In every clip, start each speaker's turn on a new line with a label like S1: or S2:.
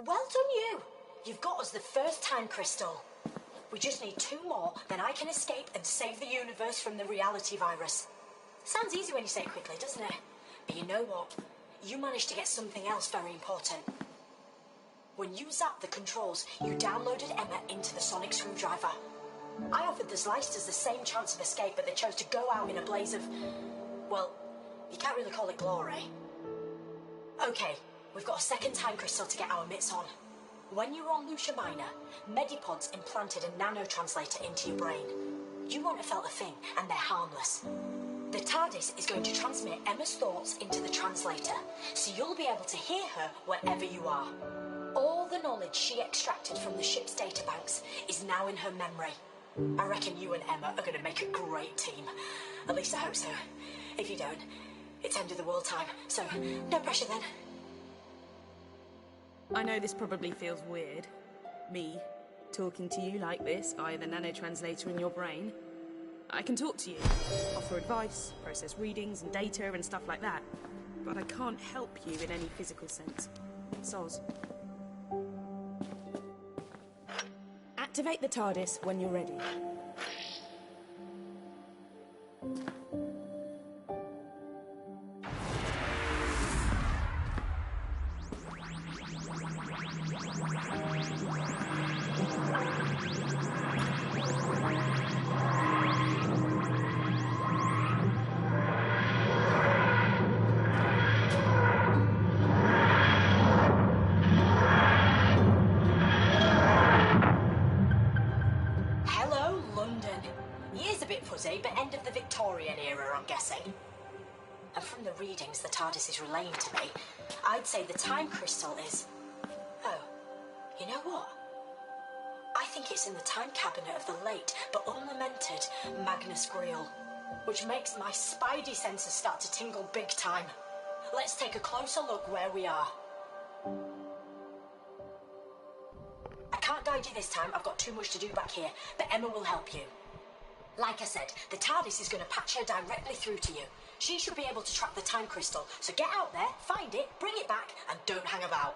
S1: Well done you. You've got us the first time crystal. We just need 2 more, then I can escape and save the universe from the reality virus. Sounds easy when you say it quickly, doesn't it? But you know what? You managed to get something else very important. When you zapped the controls, you downloaded Emma into the sonic screwdriver. I offered the Slicers the same chance of escape, but they chose to go out in a blaze of... well, you can't really call it glory. Okay, we've got a second time crystal to get our mitts on. When you were on Lucia Minor, Medipods implanted a nanotranslator into your brain. You won't have felt a thing, and they're harmless. The TARDIS is going to transmit Emma's thoughts into the translator, so you'll be able to hear her wherever you are. All the knowledge she extracted from the ship's databanks is now in her memory. I reckon you and Emma are going to make a great team. At least I hope so. If you don't, it's end of the world time, so no pressure then.
S2: I know this probably feels weird. Me, talking to you like this via the nanotranslator in your brain. I can talk to you, offer advice, process readings and data and stuff like that. But I can't help you in any physical sense. Soz. Activate the TARDIS when you're ready.
S1: But end of the Victorian era, I'm guessing. And from the readings the TARDIS is relaying to me, I'd say the time crystal is... oh, you know what? I think it's in the time cabinet of the late but unlamented Magnus Greel, which makes my spidey senses start to tingle big time. Let's take a closer look where we are. I can't guide you this time, I've got too much to do back here, but Emma will help you. Like I said, the TARDIS is going to patch her directly through to you. She should be able to track the time crystal, so get out there, find it, bring it back, and don't hang about.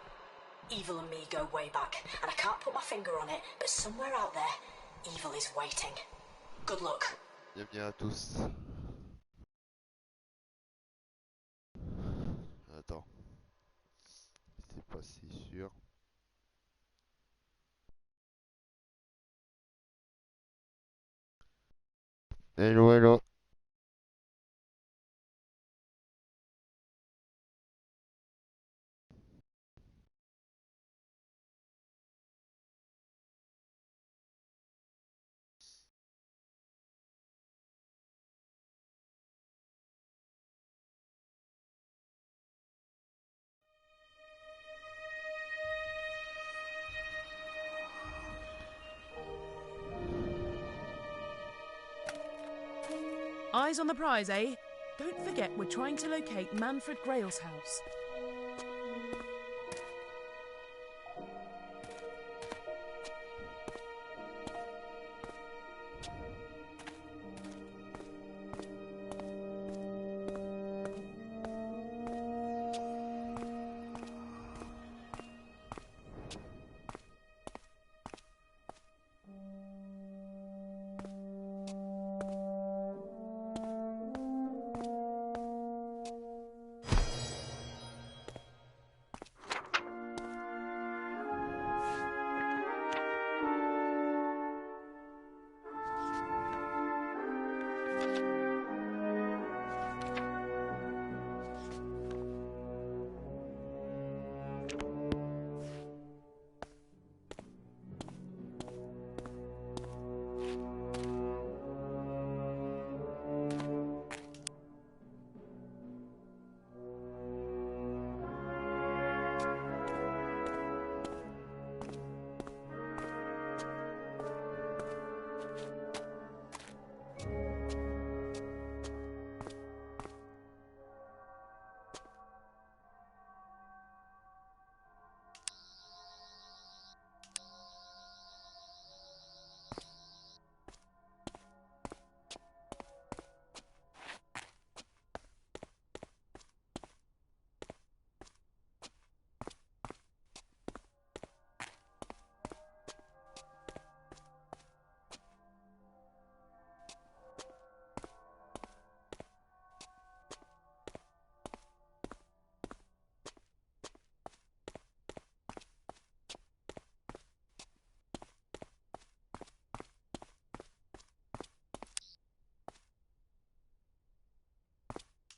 S1: Evil and me go way back, and I can't put my finger on it, but somewhere out there, evil is waiting. Good luck.
S3: Bienvenue à tous. Attends. C'est pas si sûr. Hello, hello.
S2: Eyes on the prize, eh? Don't forget we're trying to locate Manfred Grail's house.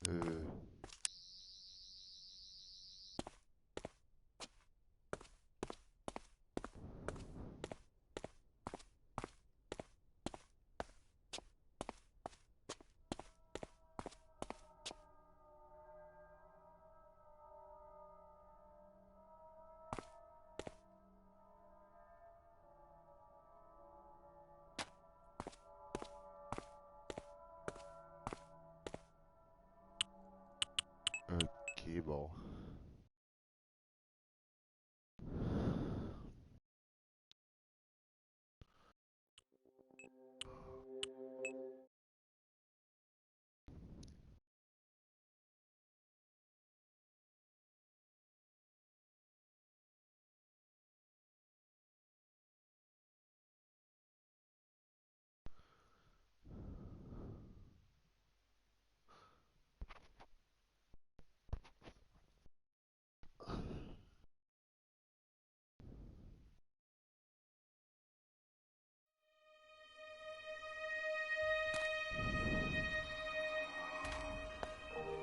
S3: Euh... Ok, bon.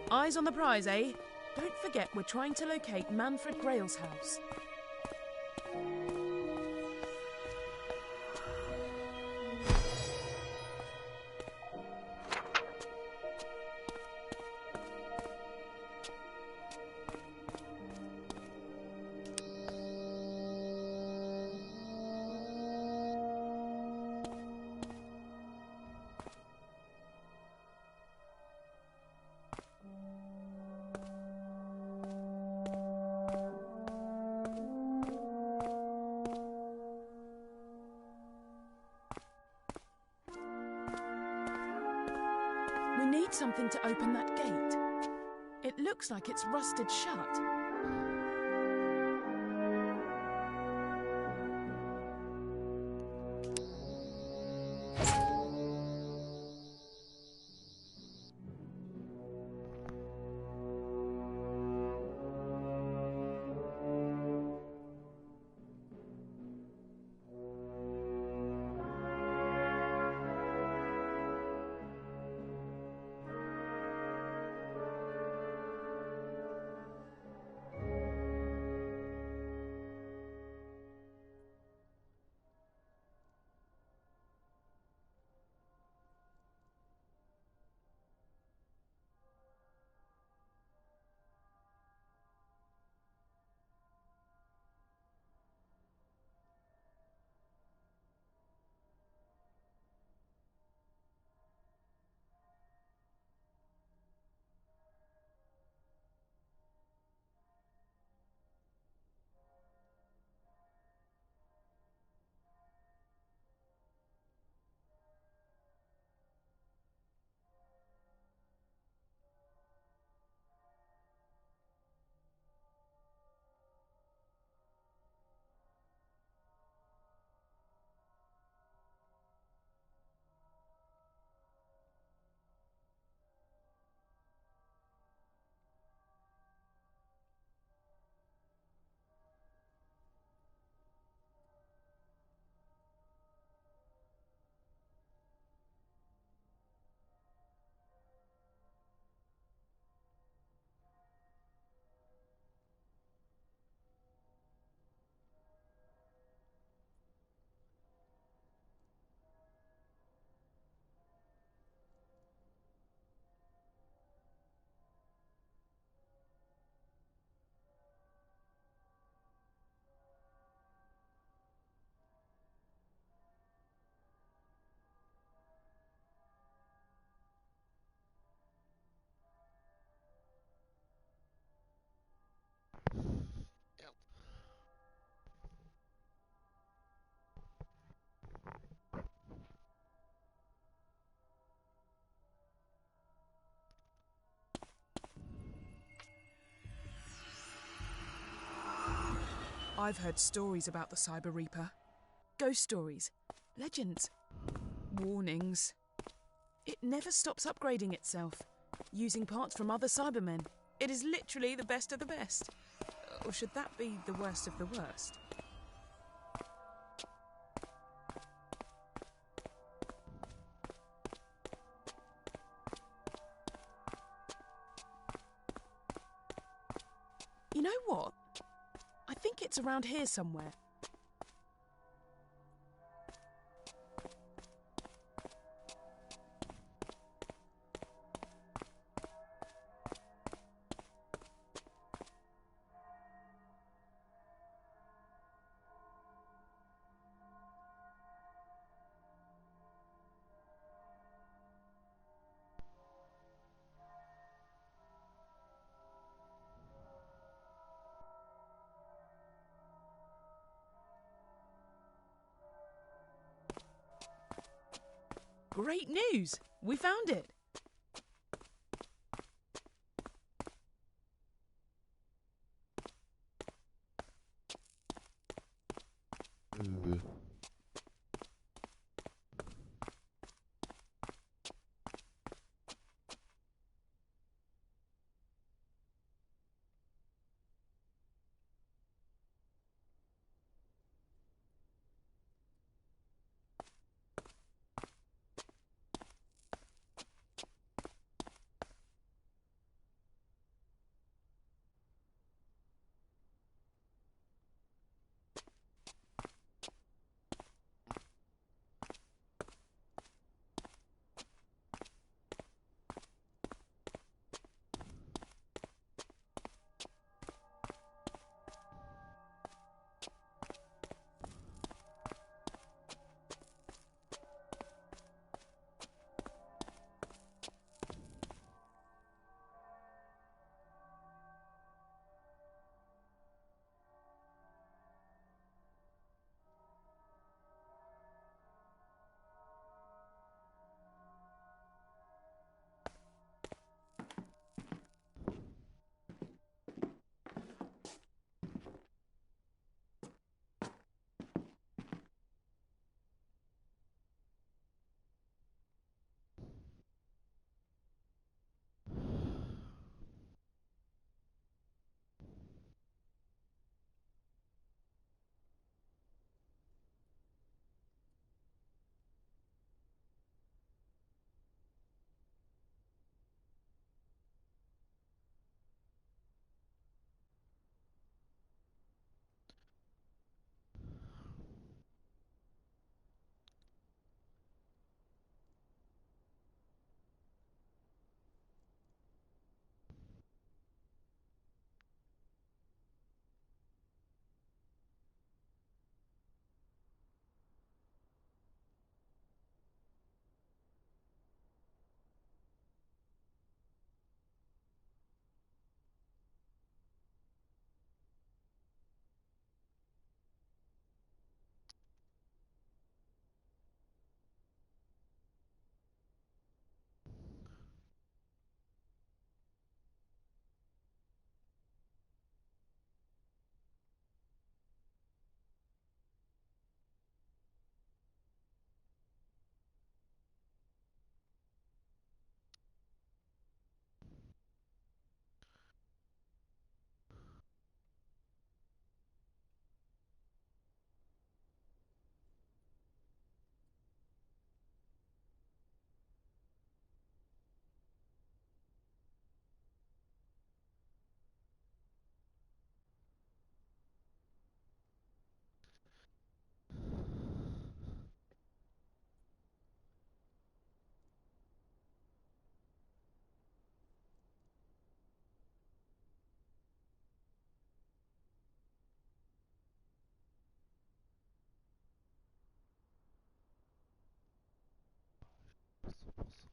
S2: Eyes on the prize, eh? Don't forget we're trying to locate Manfred Grail's house. We need something to open that gate. It looks like it's rusted shut. I've heard stories about the Cyber Reaper. Ghost stories, legends, warnings. It never stops upgrading itself, using parts from other Cybermen. It is literally the best of the best. Or should that be the worst of the worst? know what? I think it's around here somewhere. Great news! We found it!
S3: Euh, c'est pour ça.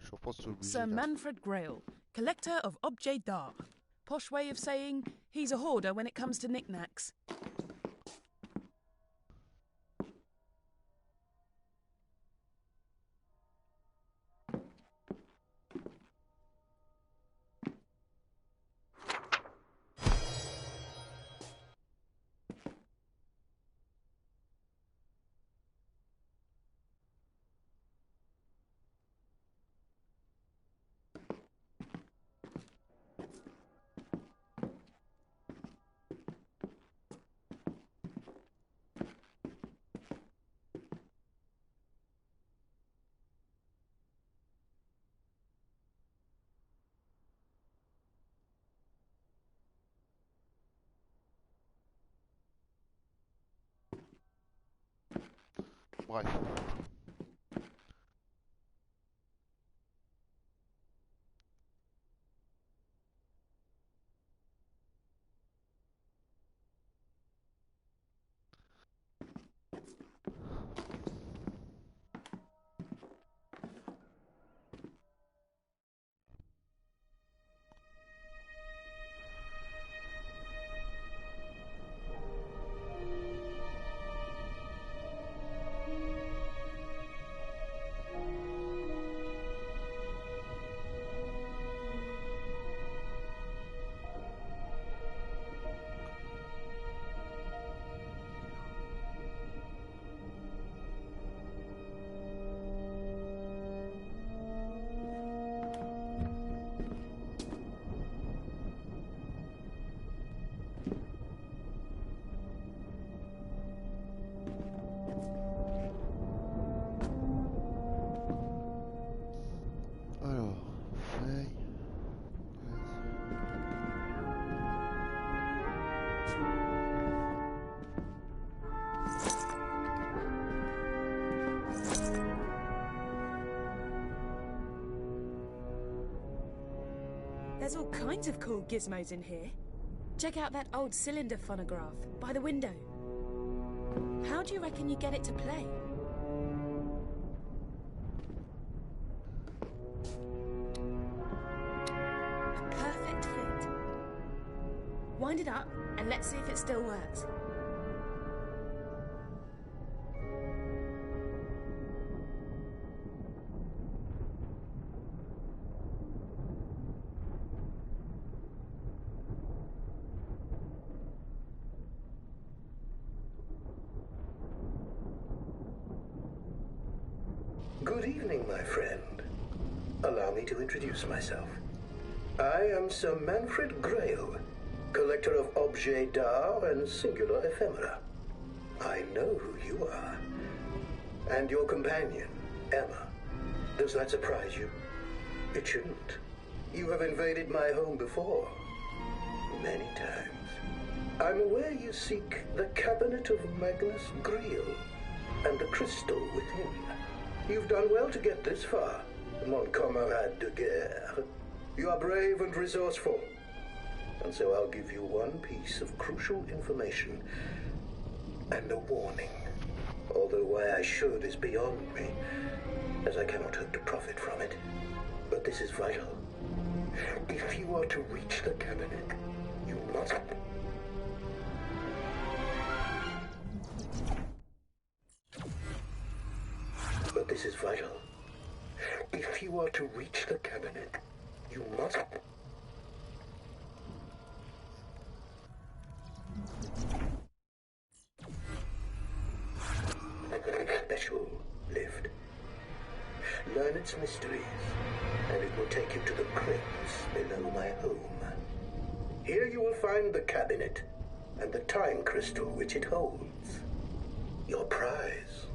S3: Je pense que c'est obligé
S2: Sir
S3: là.
S2: Manfred Grail, collector of objets d'art. Posh way of saying he's a hoarder when it comes to knickknacks.
S3: Bref. Alors, feuille.
S2: There's all kinds of cool gizmos in here. Check out that old cylinder phonograph by the window. How do you reckon you get it to play? A perfect fit. Wind it up and let's see if it still works.
S4: Good evening, my friend. Allow me to introduce myself. I am Sir Manfred Grail, collector of objets d'art and singular ephemera. I know who you are. And your companion, Emma. Does that surprise you? It shouldn't. You have invaded my home before. Many times. I'm aware you seek the cabinet of Magnus Greel and the crystal within. You've done well to get this far, mon camarade de guerre. You are brave and resourceful. And so I'll give you one piece of crucial information and a warning. Although why I should is beyond me, as I cannot hope to profit from it. But this is vital. If you are to reach the cabinet, you must... But this is vital. If you are to reach the cabinet, you must... A very special lift. Learn its mysteries, and it will take you to the crypts below my home. Here you will find the cabinet, and the time crystal which it holds. Your prize.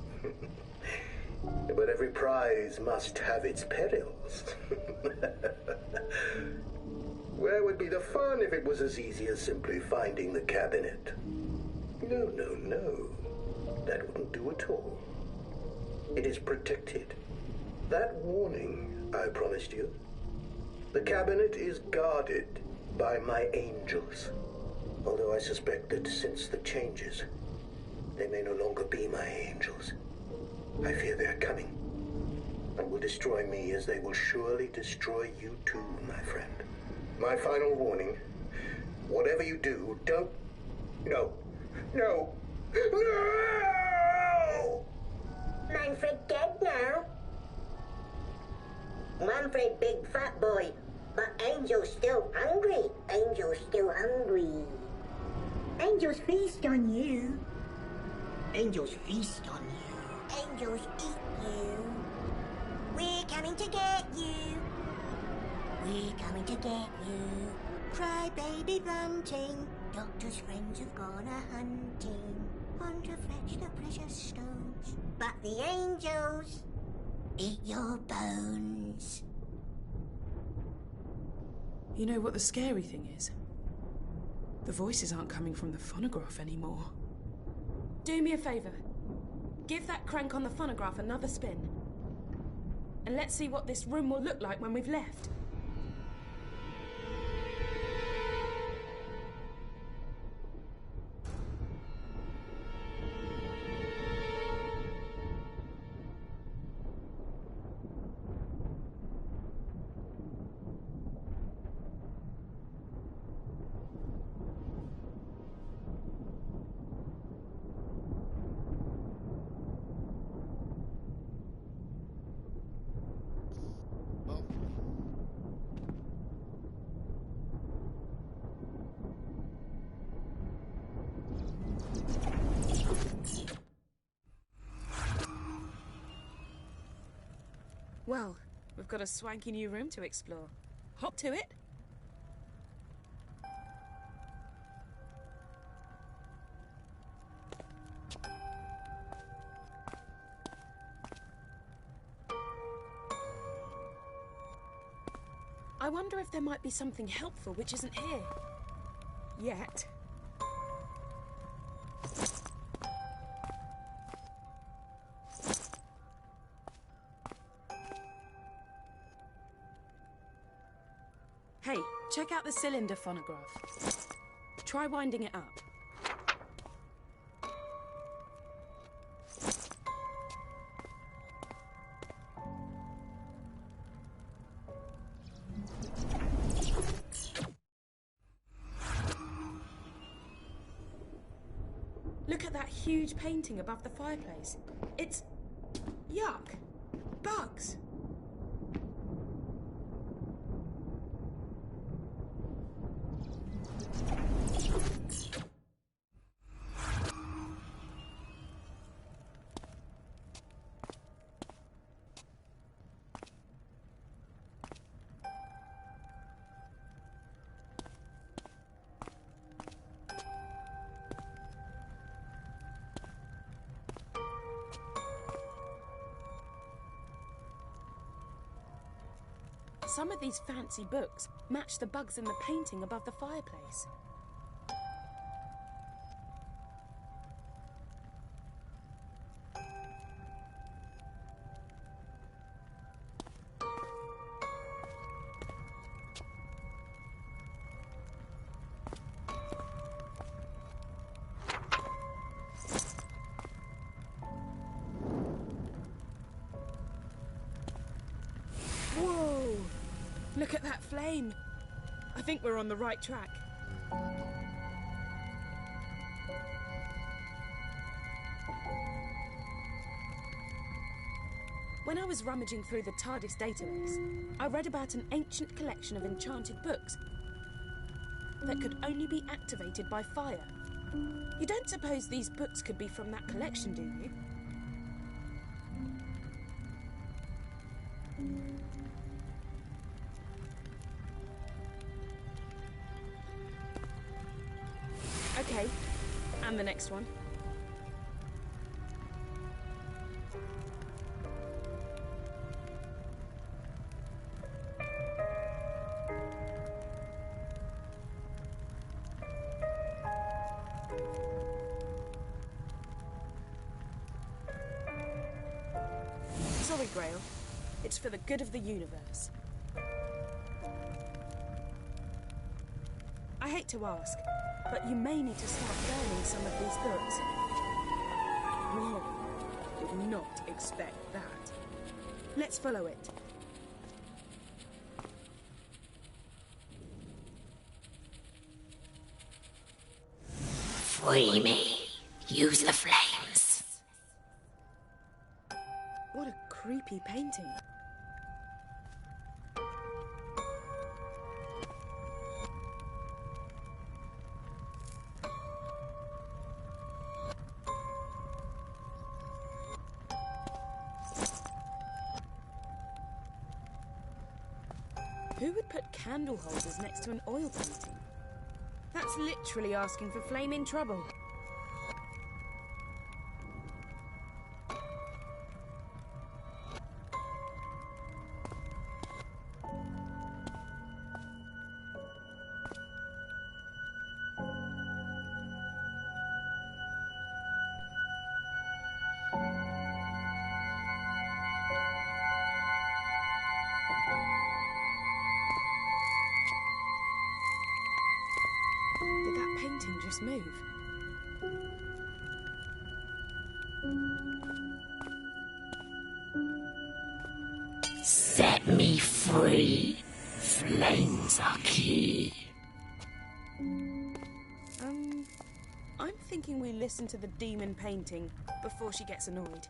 S4: But every prize must have its perils. Where would be the fun if it was as easy as simply finding the cabinet? No, no, no. That wouldn't do at all. It is protected. That warning I promised you. The cabinet is guarded by my angels. Although I suspect that since the changes, they may no longer be my angels. I fear they are coming, and will destroy me as they will surely destroy you too, my friend. My final warning, whatever you do, don't... No. No. No!
S5: Manfred dead now? Manfred big fat boy, but Angel's still hungry. Angel's still hungry. Angels feast on you. Angels feast on you. Angels eat you. We're coming to get you. We're coming to get you. Cry baby bunting. Doctor's friends have gone a-hunting on to fetch the precious stones. But the angels eat your bones.
S2: You know what the scary thing is? The voices aren't coming from the phonograph anymore. Do me a favour. Give that crank on the phonograph another spin. And let's see what this room will look like when we've left.
S3: Bon.
S2: Well, we've got a swanky new room to explore. Hop to it. I wonder if there might be something helpful which isn't here. Yet. Hey, check out the cylinder phonograph. Try winding it up. Look at that huge painting above the fireplace. It's... yuck. Bugs. Some of these fancy books match the bugs in the painting above the fireplace. Whoa! Look at that flame. I think we're on the right track. When I was rummaging through the TARDIS database, I read about an ancient collection of enchanted books that could only be activated by fire. You don't suppose these books could be from that collection, do you? Okay, and the next one. Sorry, Grail. It's for the good of the universe. I hate to ask, but you may need to start burning some of these books. Whoa, did not expect that. Let's follow it.
S5: Free me. Use the flames.
S2: What a creepy painting. Who would put candle holders next to an oil painting? That's literally asking for flaming trouble. dangerous move.
S6: Set me free. Flames are key.
S2: I'm thinking we listen to the demon painting before she gets annoyed.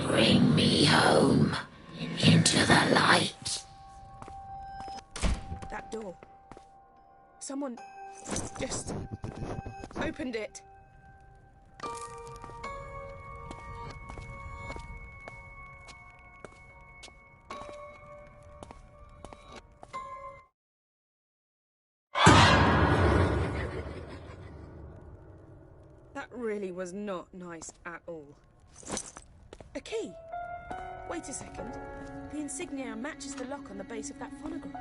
S6: Bring me home. Into the light.
S2: That door. Someone just opened it. That really was not nice at all. A key. Wait a second. The insignia matches the lock on the base of that phonograph.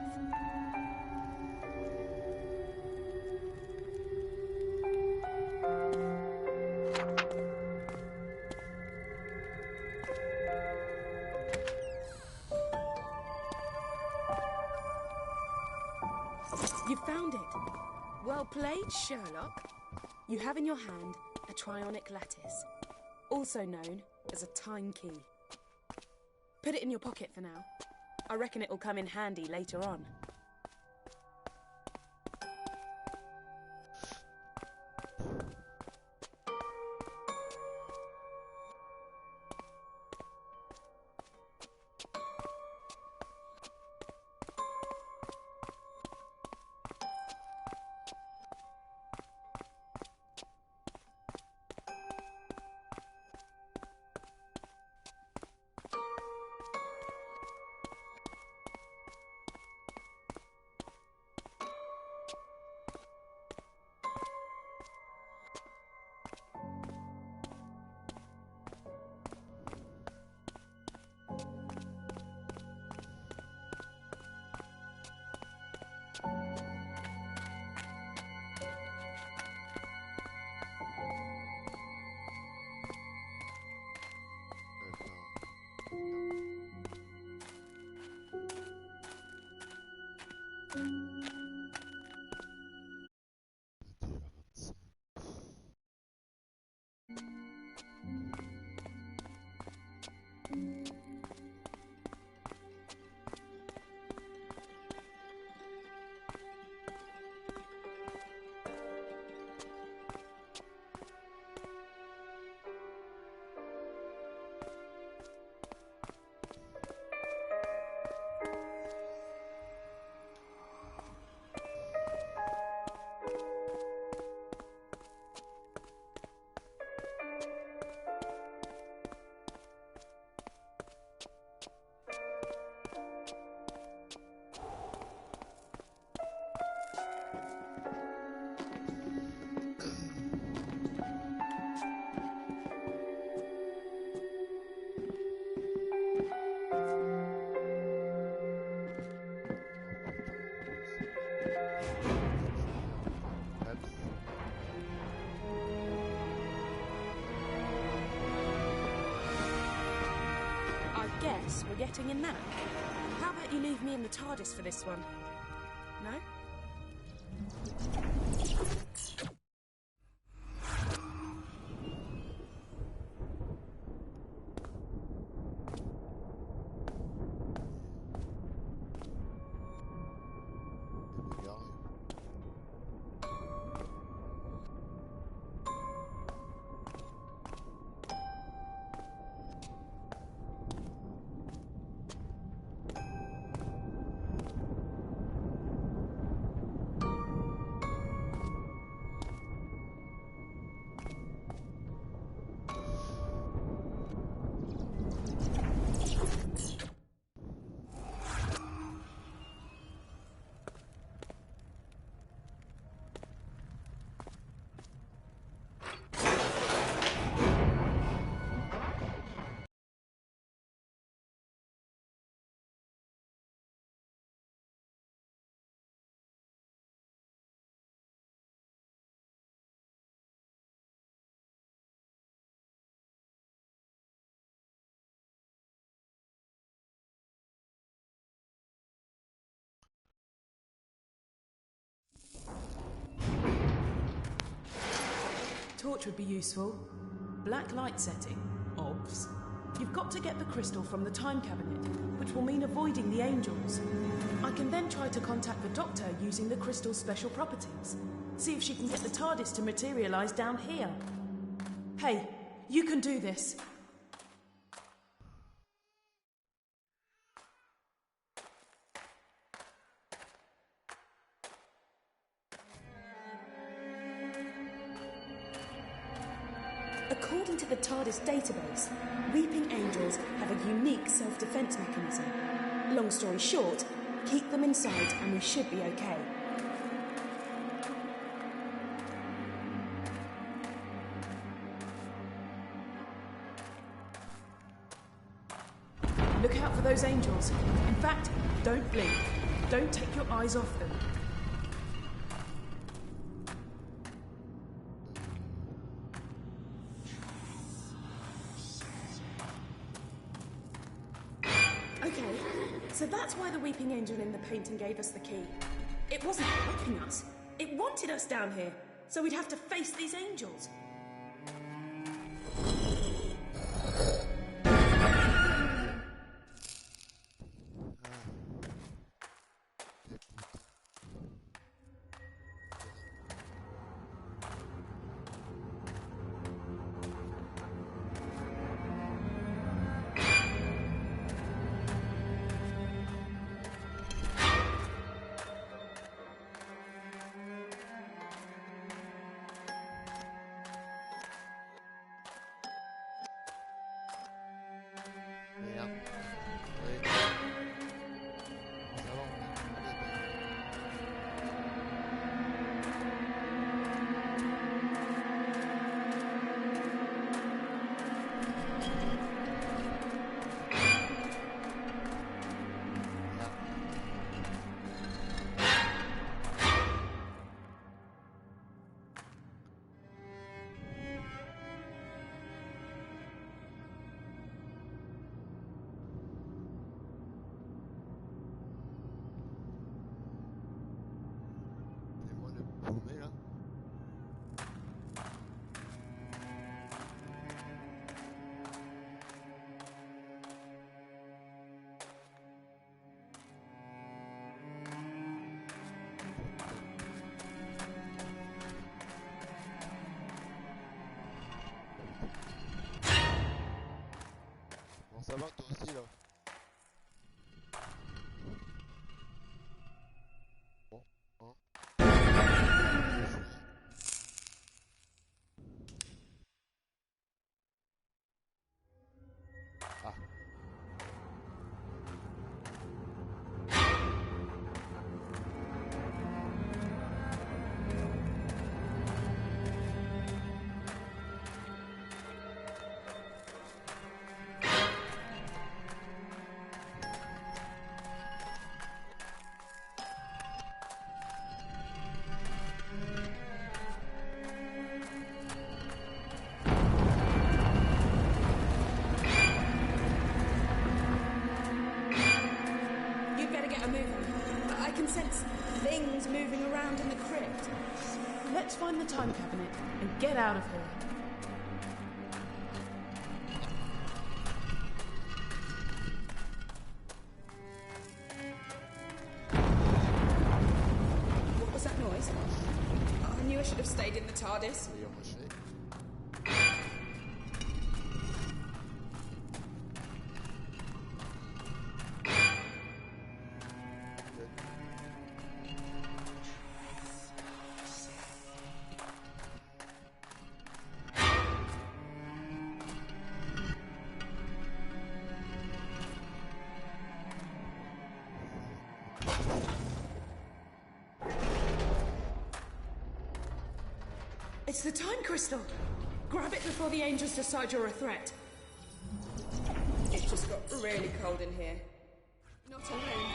S2: You found it. Well played, Sherlock. You have in your hand a trionic lattice, also known as a time key. Put it in your pocket for now. I reckon it will come in handy later on. Guess we're getting a nap. How about you leave me in the TARDIS for this one? No? torch would be useful. Black light setting, obvs. You've got to get the crystal from the time cabinet, which will mean avoiding the angels. I can then try to contact the Doctor using the crystal's special properties. See if she can get the TARDIS to materialise down here. Hey, you can do this. According to the TARDIS database, weeping angels have a unique self-defense mechanism. Long story short, keep them inside and we should be okay. Look out for those angels. In fact, don't blink. Don't take your eyes off them. So that's why the weeping angel in the painting gave us the key. It wasn't helping us. It wanted us down here, so we'd have to face these angels.
S3: Merde. Ouais. Ça va, paumé là. Bon, ça va toi aussi là. Bon, hein. Ah.
S2: You'd better get a move on. I can sense things moving around in the crypt. Let's find the time cabinet and get out of here. What was that noise? I knew I should have stayed in the TARDIS.
S3: Voyons marcher.
S2: It's the time crystal. Grab it before the angels decide you're a threat. It's just got really cold in here. Not alone.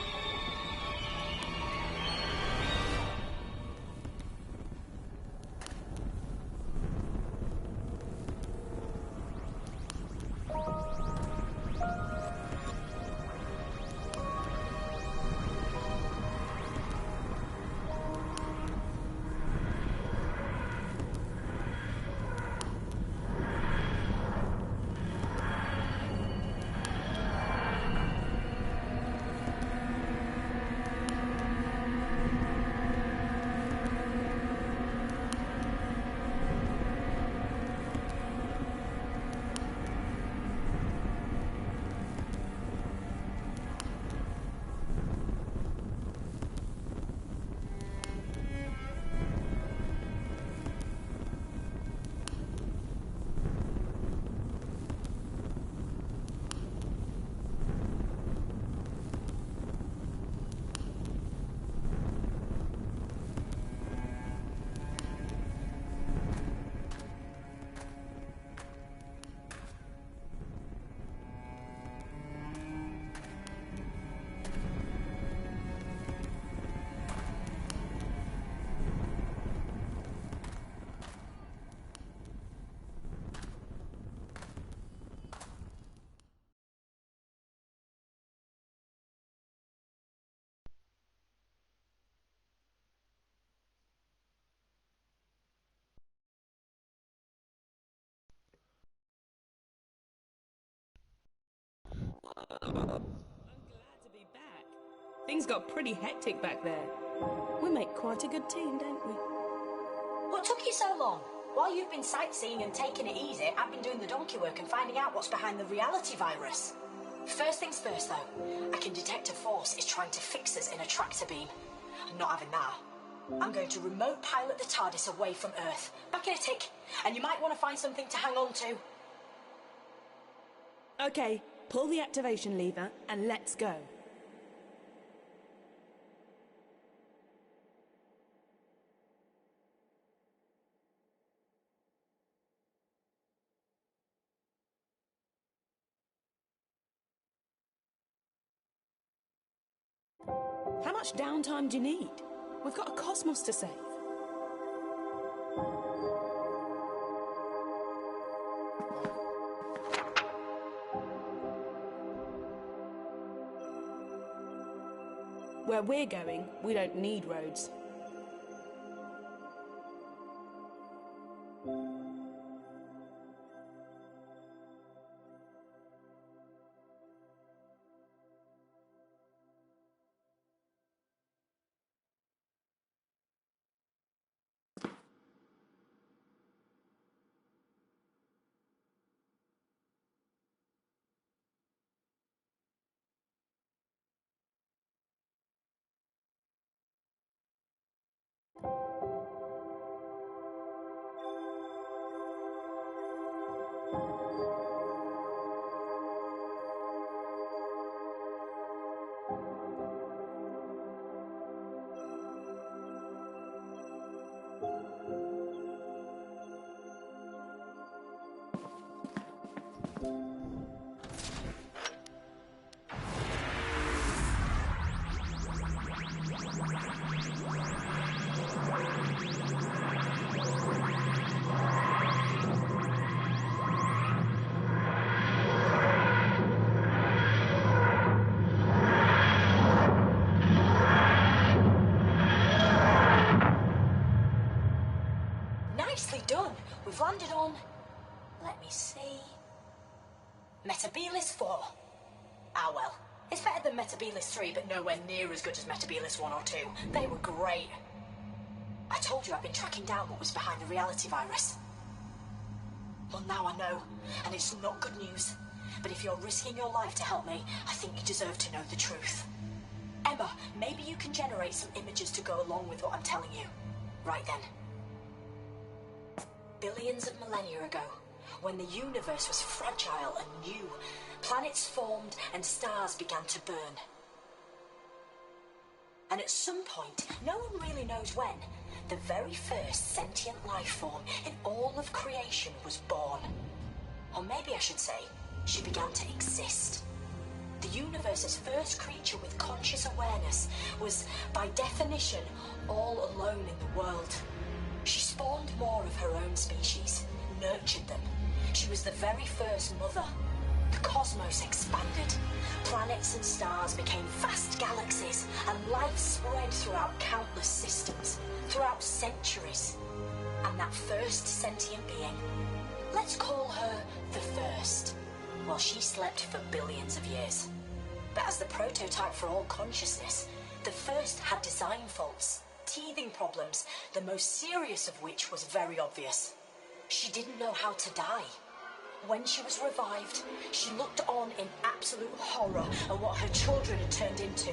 S2: I'm glad to be back. Things got pretty hectic back there. We make quite a good team, don't we?
S1: What took you so long? While you've been sightseeing and taking it easy, I've been doing the donkey work and finding out what's behind the reality virus. First things first, though. I can detect a force is trying to fix us in a tractor beam. I'm not having that. I'm going to remote pilot the TARDIS away from Earth. Back in a tick, and you might want to find something to hang on to.
S2: Okay, pull the activation lever and let's go. How much downtime do you need? We've got a cosmos to save. Where we're going, we don't need roads.
S1: Nicely done. We've landed on... Let me see... Metabilis 4. Ah, well. It's better than Metabilis 3, but nowhere near as good as Metabilis 1 or 2. They were great. I told you I've been tracking down what was behind the reality virus. Well, now I know, and it's not good news. But if you're risking your life to help me, I think you deserve to know the truth. Emma, maybe you can generate some images to go along with what I'm telling you. Right then. Billions of millennia ago, when the universe was fragile and new, planets formed and stars began to burn. And at some point, no one really knows when, the very first sentient life form in all of creation was born. Or maybe I should say, she began to exist. The universe's first creature with conscious awareness was, by definition, all alone in the world. She spawned more of her own species, nurtured them. She was the very first mother. The cosmos expanded. Planets and stars became vast galaxies, and life spread throughout countless systems, throughout centuries. And that first sentient being, let's call her the First, well, she slept for billions of years. But as the prototype for all consciousness, the First had design faults, teething problems, the most serious of which was very obvious. She didn't know how to die. When she was revived, she looked on in absolute horror at what her children had turned into.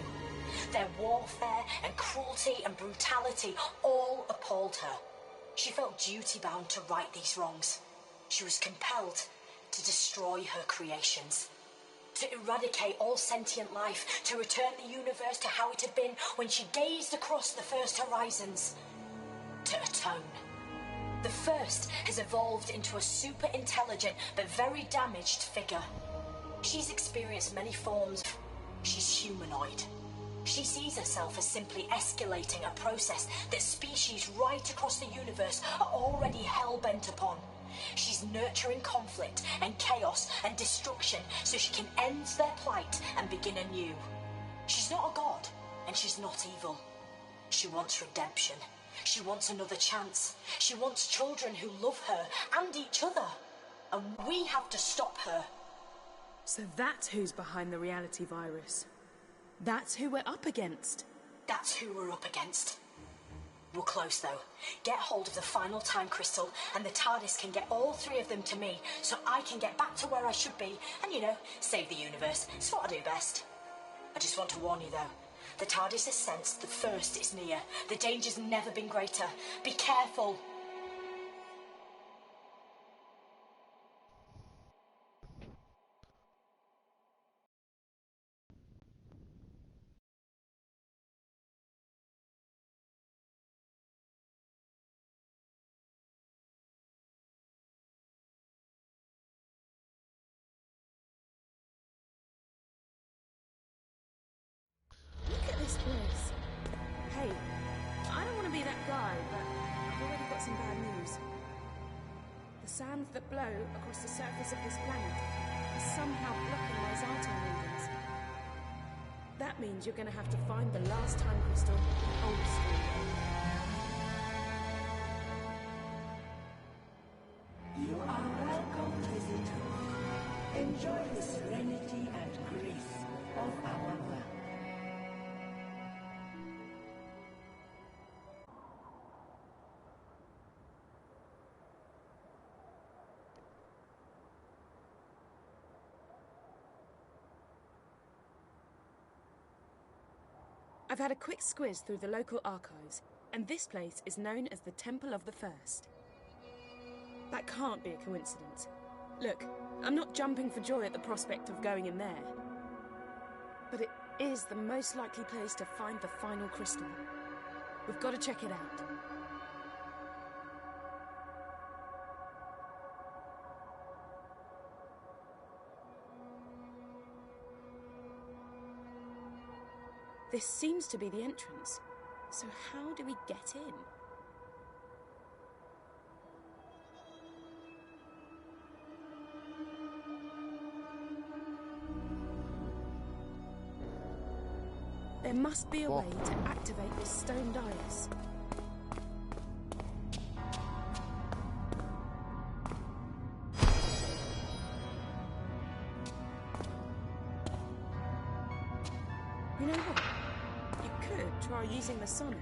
S1: Their warfare and cruelty and brutality all appalled her. She felt duty-bound to right these wrongs. She was compelled to destroy her creations, to eradicate all sentient life, to return the universe to how it had been when she gazed across the first horizons, to atone. The First has evolved into a super intelligent but very damaged figure. She's experienced many forms. She's humanoid. She sees herself as simply escalating a process that species right across the universe are already hell-bent upon. She's nurturing conflict and chaos and destruction so she can end their plight and begin anew. She's not a god, and she's not evil. She wants redemption. She wants another chance. She wants children who love her and each other. And we have to stop her.
S2: So that's who's behind the reality virus. That's who we're up against.
S1: That's who we're up against. We're close, though. Get hold of the final time crystal, and the TARDIS can get all three of them to me, so I can get back to where I should be, and, you know, save the universe. It's what I do best. I just want to warn you, though. The TARDIS has sensed the first is near. The danger's never been greater. Be careful.
S2: Look at this place. Hey, I don't want to be that guy, but I've already got some bad news. The sands that blow across the surface of this planet are somehow blocking my Zartan readings. That means you're going to have to find the last time crystal old school.
S7: You are welcome, visitor. Enjoy the serenity and grace of our world.
S2: I've had a quick squiz through the local archives, and this place is known as the Temple of the First. That can't be a coincidence. Look, I'm not jumping for joy at the prospect of going in there. But it is the most likely place to find the final crystal. We've got to check it out. This seems to be the entrance. So how do we get in? There must be a way to activate this stone dais. You know what? You could try using the sonic.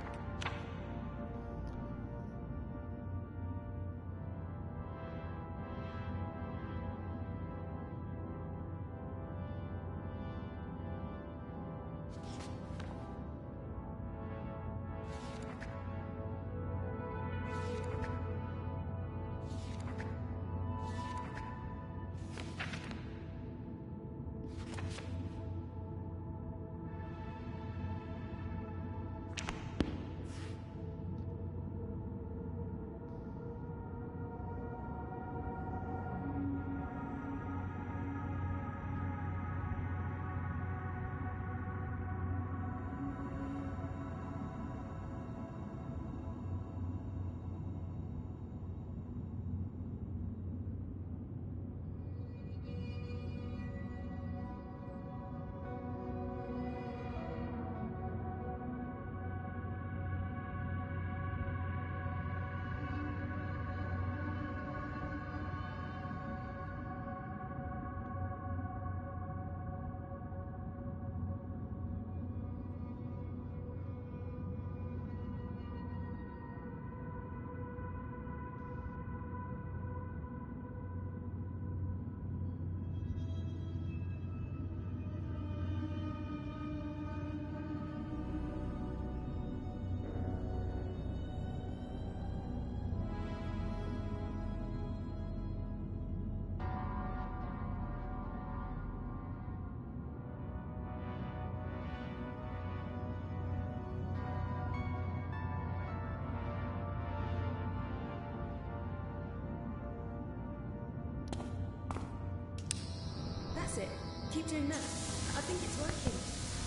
S2: That's it. Keep doing that. I think it's working.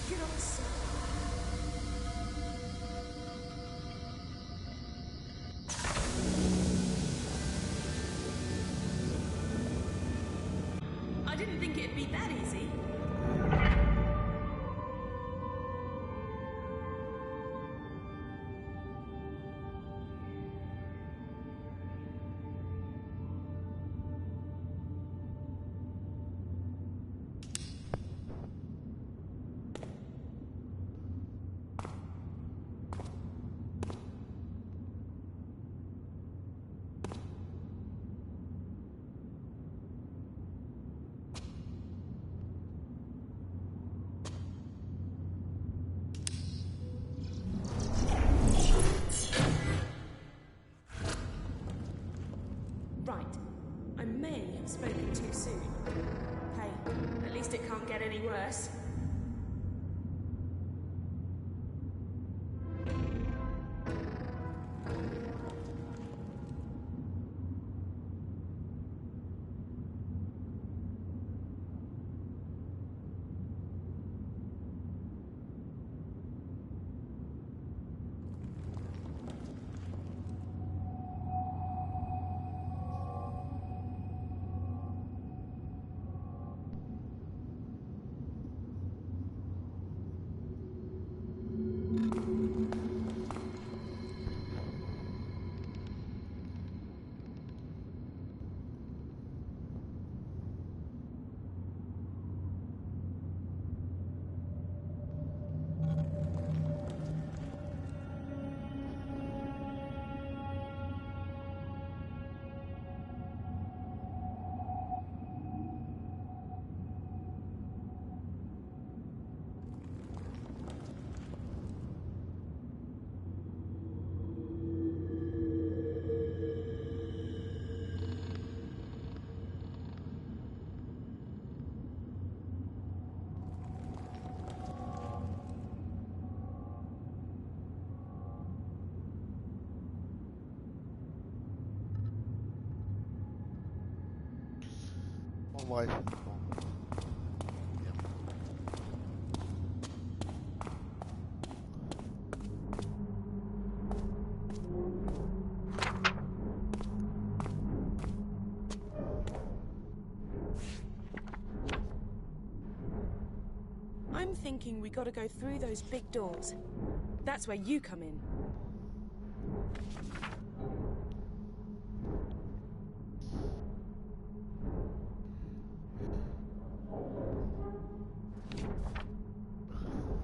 S2: Good old soul. I didn't think it'd be that easy. may have spoken too soon. Hey, at least it can't get any worse.
S3: Bon, bref. Bon. Bien.
S2: I'm thinking we gotta go through those big doors. That's where you come in.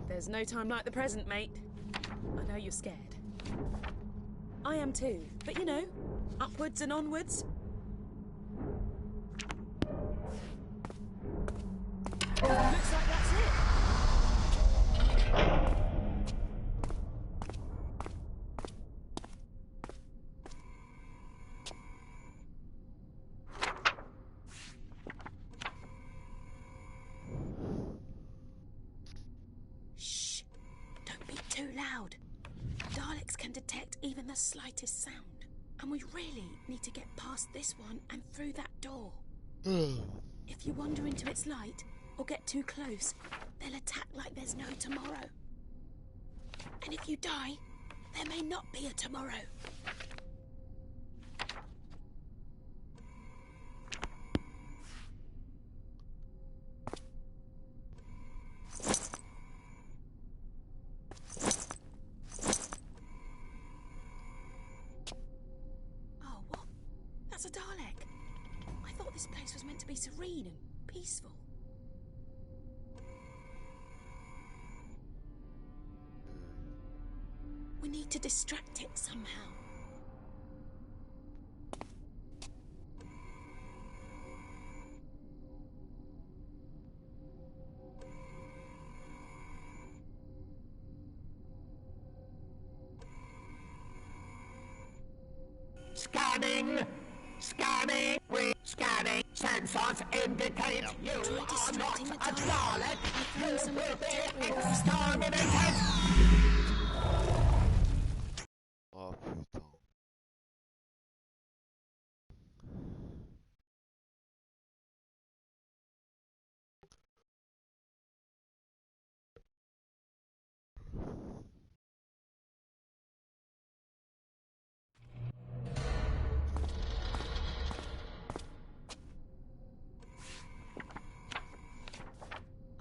S2: There's no time like the present, mate. I know you're scared. I am too, but you know, upwards and onwards. Looks like that's it. Shh! Don't be too loud. Daleks can detect even the slightest sound. And we really need to get past this one and through that door. If you wander into its light or get too close, they'll attack like there's no tomorrow. And if you die, there may not be a tomorrow. Oh, what? That's a Dalek. I thought this place was meant to be serene and peaceful. We need to distract it somehow.
S6: Scanning! Scanning! Scanning! Sensors indicate you are not a Dalek! You will be exterminated!
S3: Oh putain.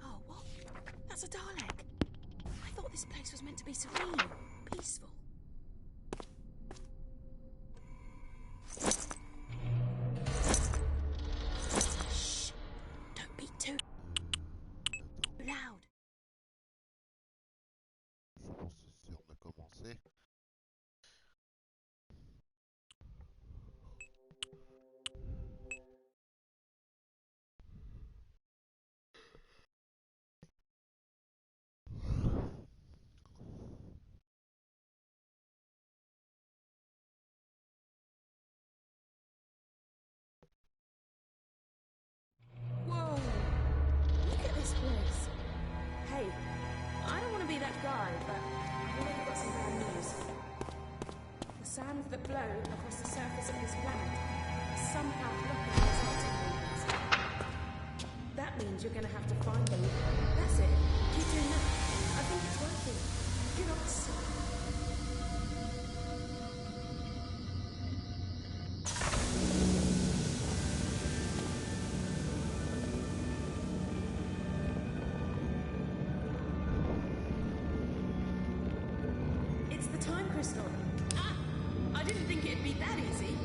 S2: Oh, what? That's a Dalek. I thought this place was meant to be serene and peaceful. Shh! Don't be too
S3: Attends,
S2: loud.
S3: je pense que c'est sûr, on a commencé.
S2: flow across the surface of this planet, somehow blocking those Arctic movements. That means you're going to have to find them. That's it. Keep doing that. I think it's working. You're not sick. It's the time crystal. Ah! I didn't think it'd be that easy.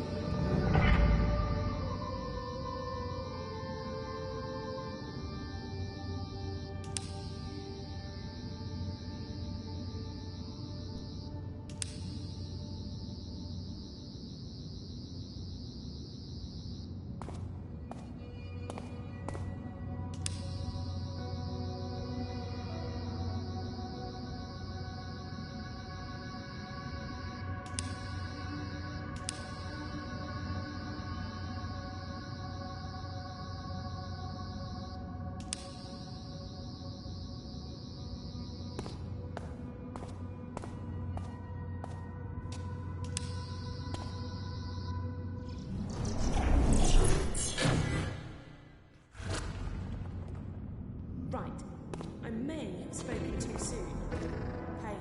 S2: Right. I may have spoken too soon. Hey,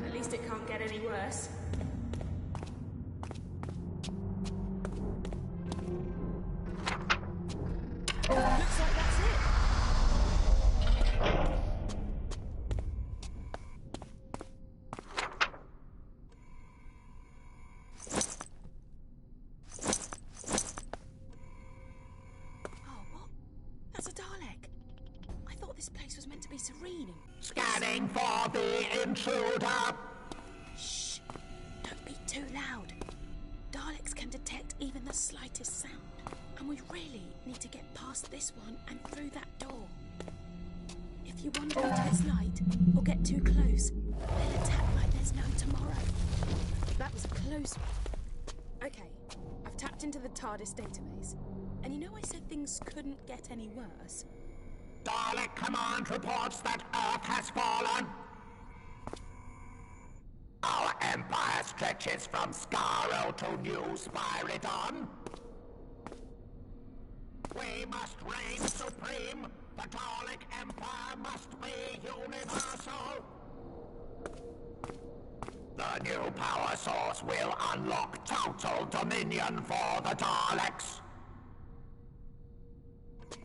S2: at least it can't get any worse. Looks like that's it. Oh, what? That's a Dalek. I thought this place was meant to be serene and...
S6: Scanning for the intruder!
S2: Shh! Don't be too loud. Daleks can detect even the slightest sound. And we really need to get past this one and through that door. If you wander into its light or get too close, they'll attack like there's no tomorrow. That was a close one. Okay, I've tapped into the TARDIS database. And you know I said things couldn't get any worse?
S6: Dalek Command reports that Earth has fallen. Our empire stretches from Skaro to New Spyridon. We must reign supreme. The Dalek Empire must be universal. The new power source will unlock total dominion for the Daleks.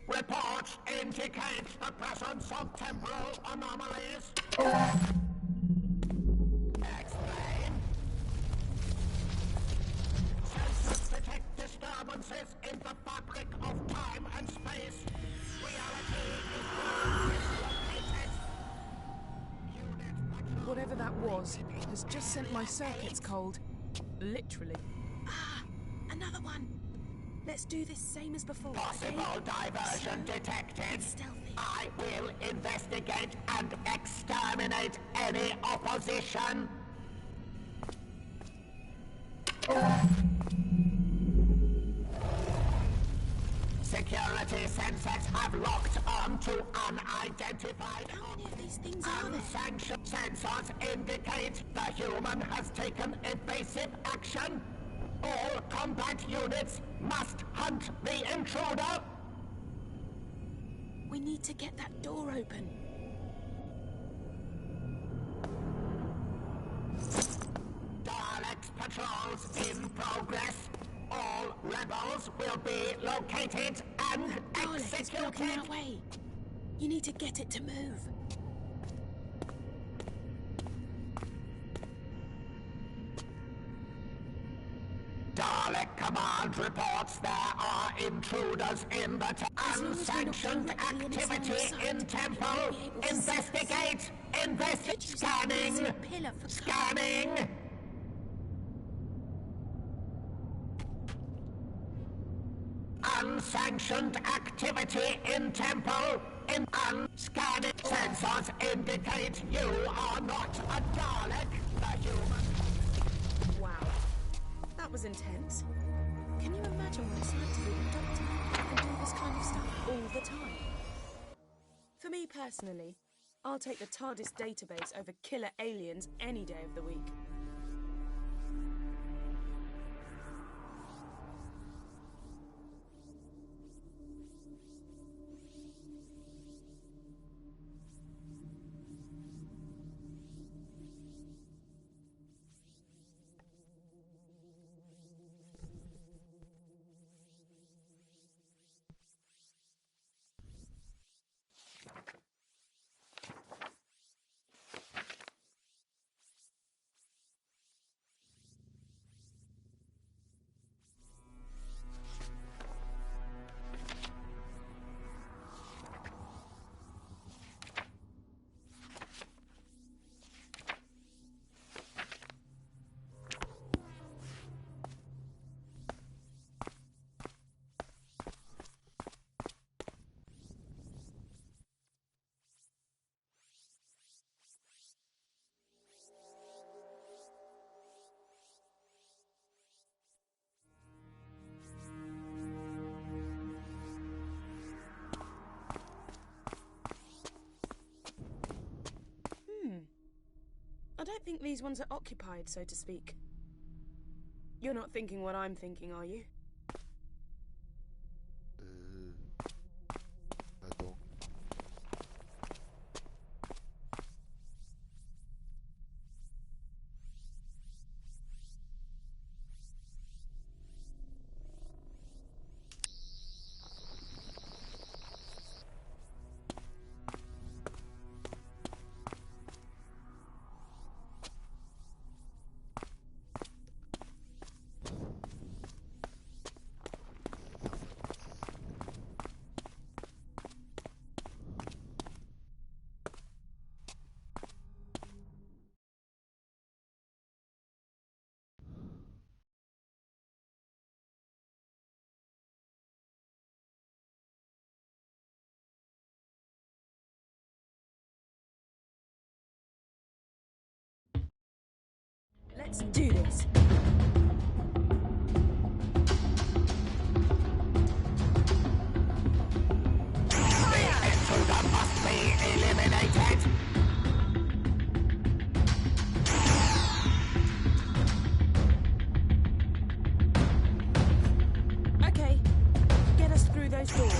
S6: Reports indicate the presence of temporal anomalies. Explain. Sensors detect disturbances in the fabric of time and space. Reality is being dislocated.
S2: Whatever that was has just sent my circuits cold. Literally. Ah! Another one! Let's do this same as before.
S6: Possible diversion detected.
S2: Stealthy.
S6: I will investigate and exterminate any opposition. Security sensors have locked onto unidentified...
S2: How many of these things are there?
S6: Unsanctioned sensors indicate the human has taken evasive action. All combat units must hunt the intruder.
S2: We need to get that door open.
S6: Daleks patrols in progress. All rebels will be located and
S2: Dalek is blocking
S6: executed.
S2: our way. You need to get it to move.
S6: Dalek Command reports there are intruders in the unsanctioned activity in Temple. Investigate! Scanning! Scanning! Unsanctioned activity in Temple. In unscanning sensors indicate you are not a Dalek, the human.
S2: Wow. That was intense. Can you imagine what it's like to be a doctor and do this kind of stuff all the time? For me personally, I'll take the TARDIS database over killer aliens any day of the week. don't think these ones are occupied, so to speak. You're not thinking what I'm thinking, are you?
S3: Attends.
S2: Let's do this.
S6: Intruder must be eliminated.
S2: Okay, get us through those doors.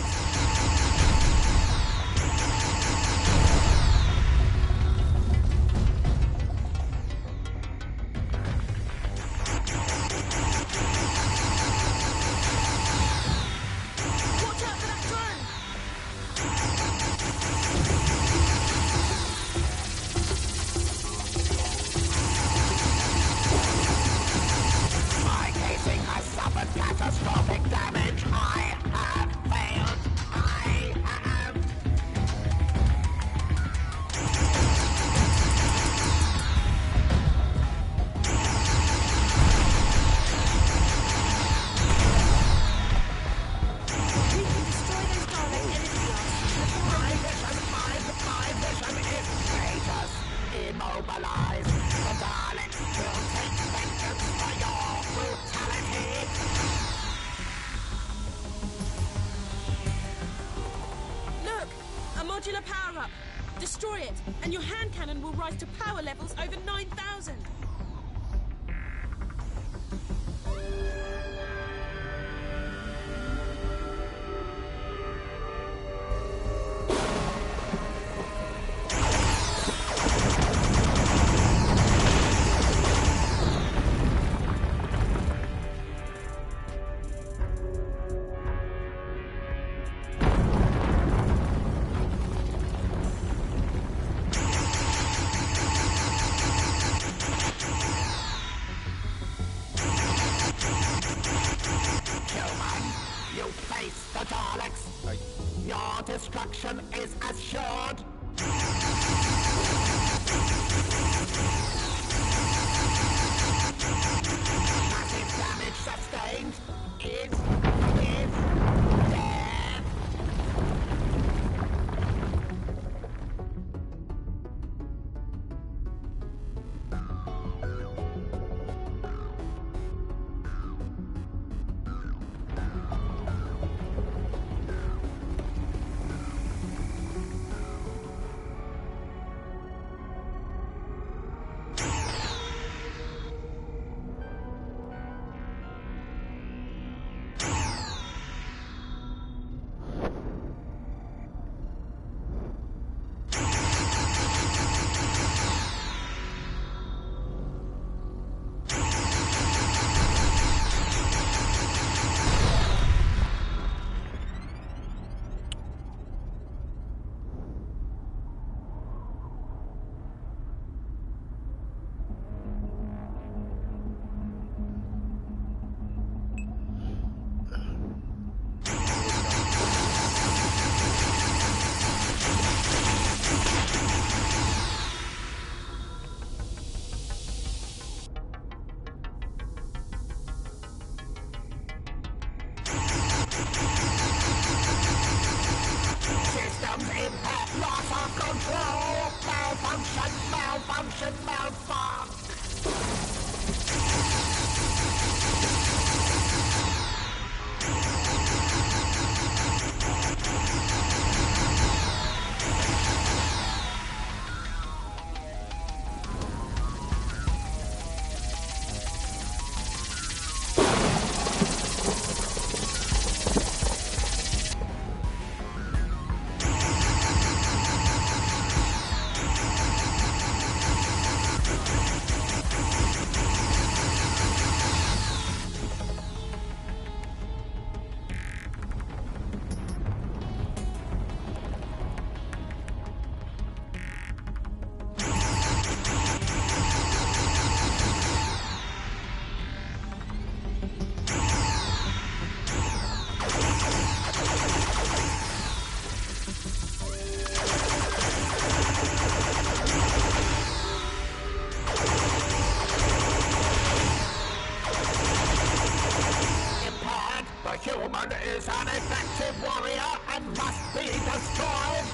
S6: My casing has suffered catastrophic damage. I have failed. I have.
S2: We can destroy those Dalek energy blasts.
S6: My vision is status. Immobilize. The Daleks will take vengeance for your brutality.
S2: Look! A modular power-up! Destroy it, and your hand cannon will rise to power levels over 9,000!
S6: Human, you face the Daleks.
S3: Aïe.
S6: Your destruction is assured. Massive damage sustained is dead. Systems impact, loss of control. Malfunction, malfunction. and must be destroyed.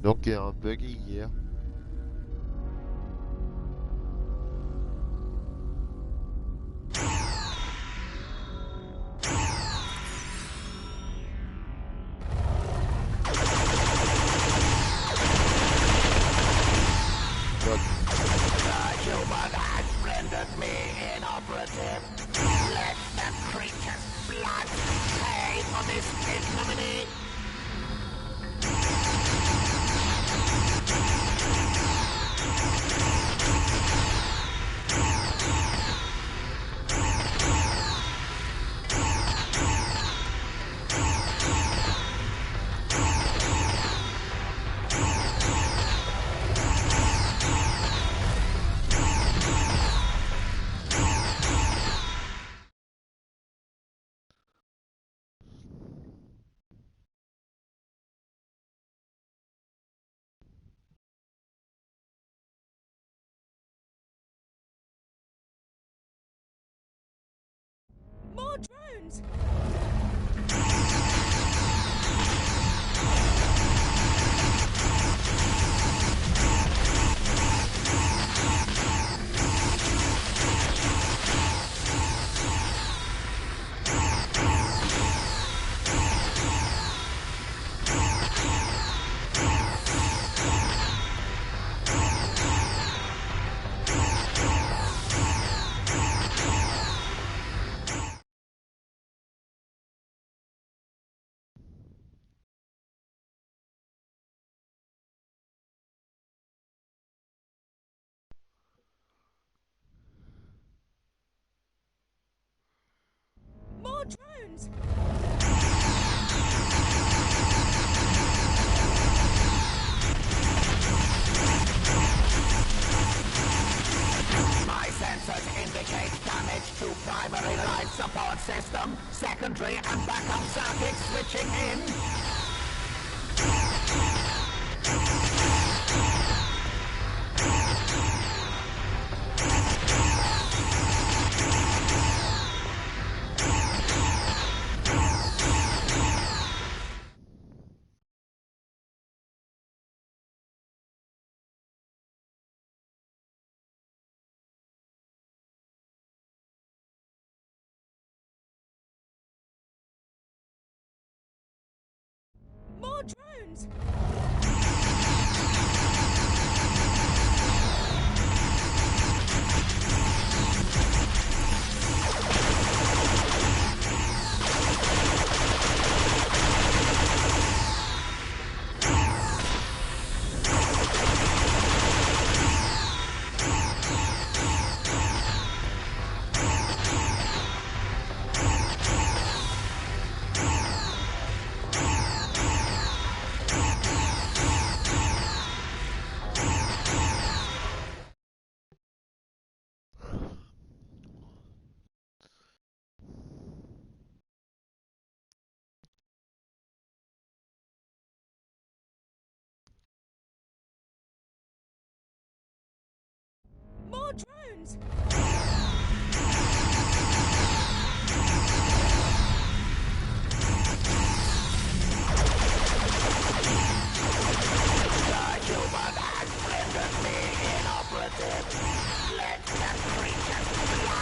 S3: Donc il y a un bug hier.
S6: Let the creature's blood pay for this ignominy.
S2: More drones! More drones!
S6: My sensors indicate damage to primary life support system, secondary and backup circuits switching in.
S2: More drones! More drones!
S6: The human has rendered me inoperative. Let the creature's blood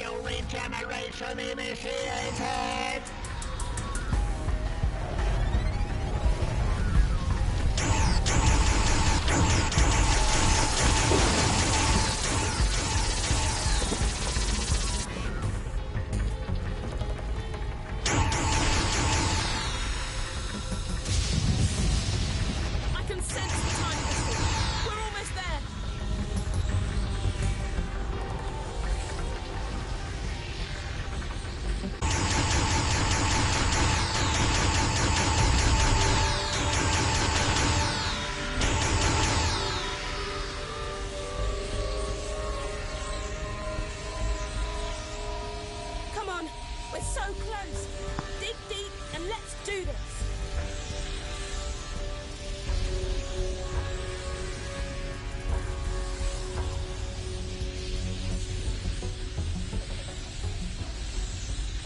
S6: New regeneration initiated!
S2: I can sense the time crystal. We're almost there. Come on, we're so close. Dig deep and let's do this.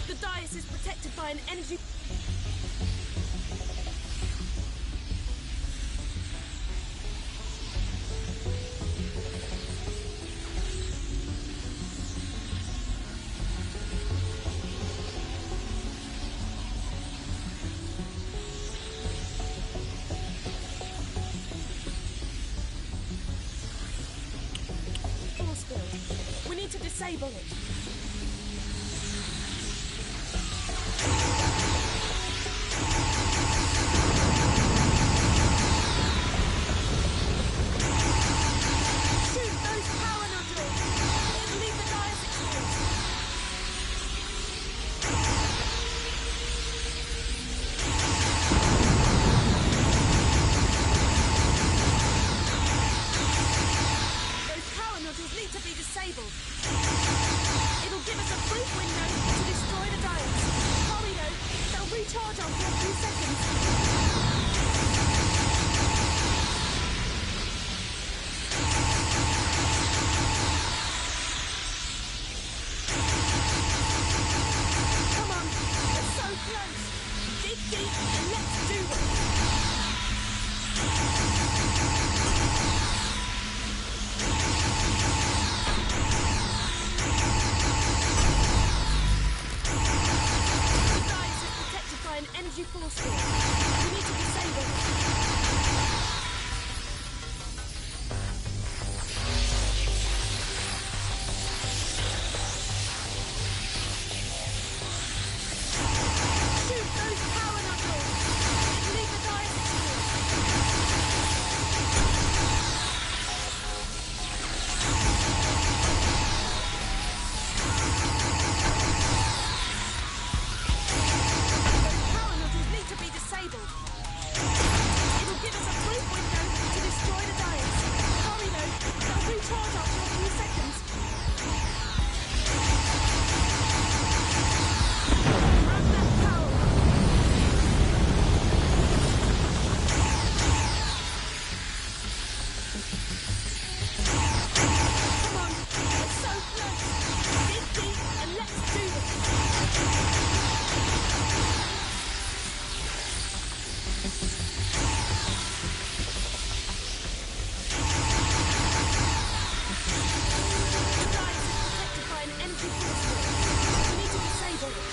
S2: The dais is protected by an energy... force field. We need to disable it. Shoot those power nodules! It'll leave the dais exposed. Those power nodules need to be disabled. It'll give us a brief window to destroy the diodes. Hurry though, they'll recharge after a few seconds. Come on, we're so close. Dig deep and let's do this. The dais is protected by an energy force field. We need to disable it. Shoot those power nodules! It'll leave the dais exposed. Those power nodules need to be disabled. It'll give us a brief window to destroy the diodes. Hurry though, they'll recharge after a few seconds. Grab that power up. Come on, we're so close. Dig deep and let's do this. The dais is protected by an energy force field. We need to disable it.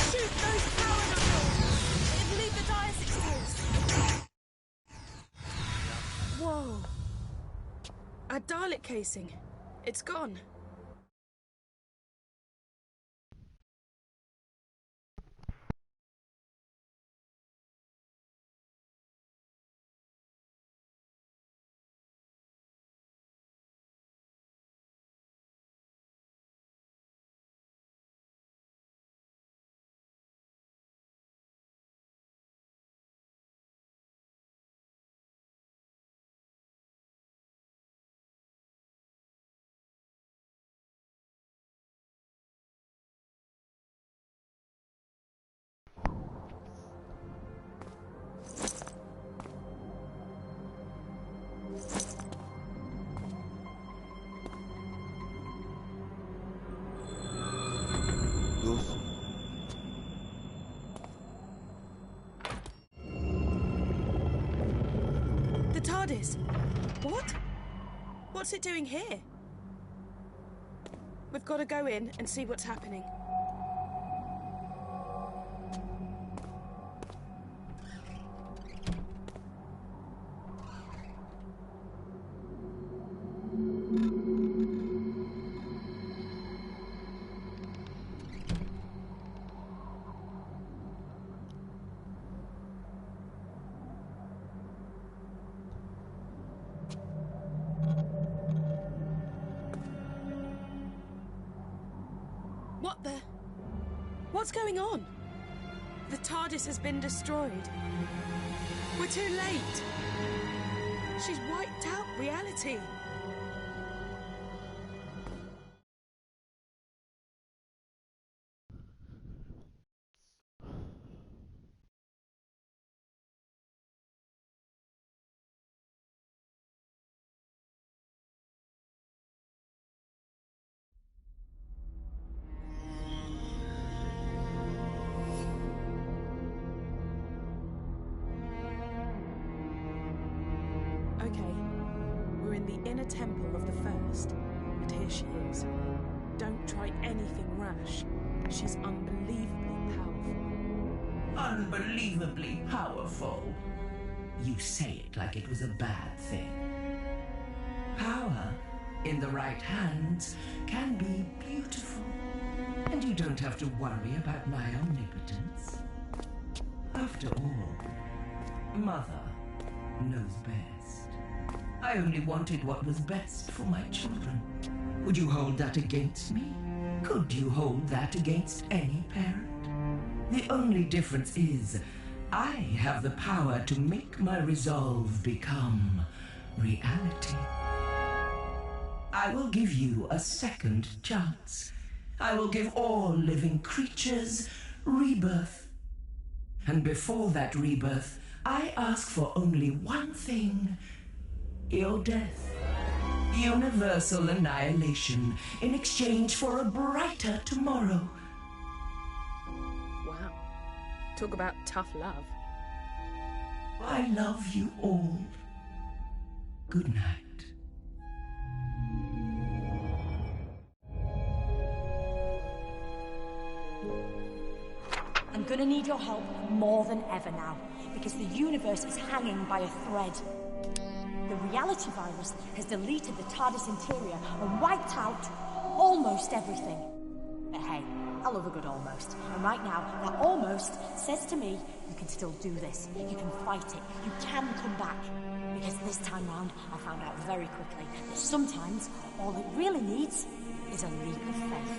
S2: Shoot those power nodules! It'll leave the dais exposed. Whoa. Our Dalek casing. It's gone. TARDIS! What? What's it doing here? We've got to go in and see what's happening. What the? What's going on? The TARDIS has been destroyed. We're too late. She's wiped out reality. Okay, we're in the inner temple of the First, and here she is. Don't try anything rash. She's unbelievably powerful.
S8: Unbelievably powerful? You say it like it was a bad thing. Power, in the right hands, can be beautiful. And you don't have to worry about my omnipotence. After all, Mother knows best. I only wanted what was best for my children. Would you hold that against me? Could you hold that against any parent? The only difference is, I have the power to make my resolve become reality. I will give you a second chance. I will give all living creatures rebirth. And before that rebirth, I ask for only one thing: your death. Universal annihilation in exchange for a brighter tomorrow.
S2: Wow. Talk about tough love.
S8: I love you all. Good night.
S1: I'm gonna need your help more than ever now, because the universe is hanging by a thread. The reality virus has deleted the TARDIS interior and wiped out almost everything. But hey, I love a good almost. And right now, that almost says to me, you can still do this. You can fight it. You can come back. Because this time round, I found out very quickly that sometimes all it really needs is a leap of faith.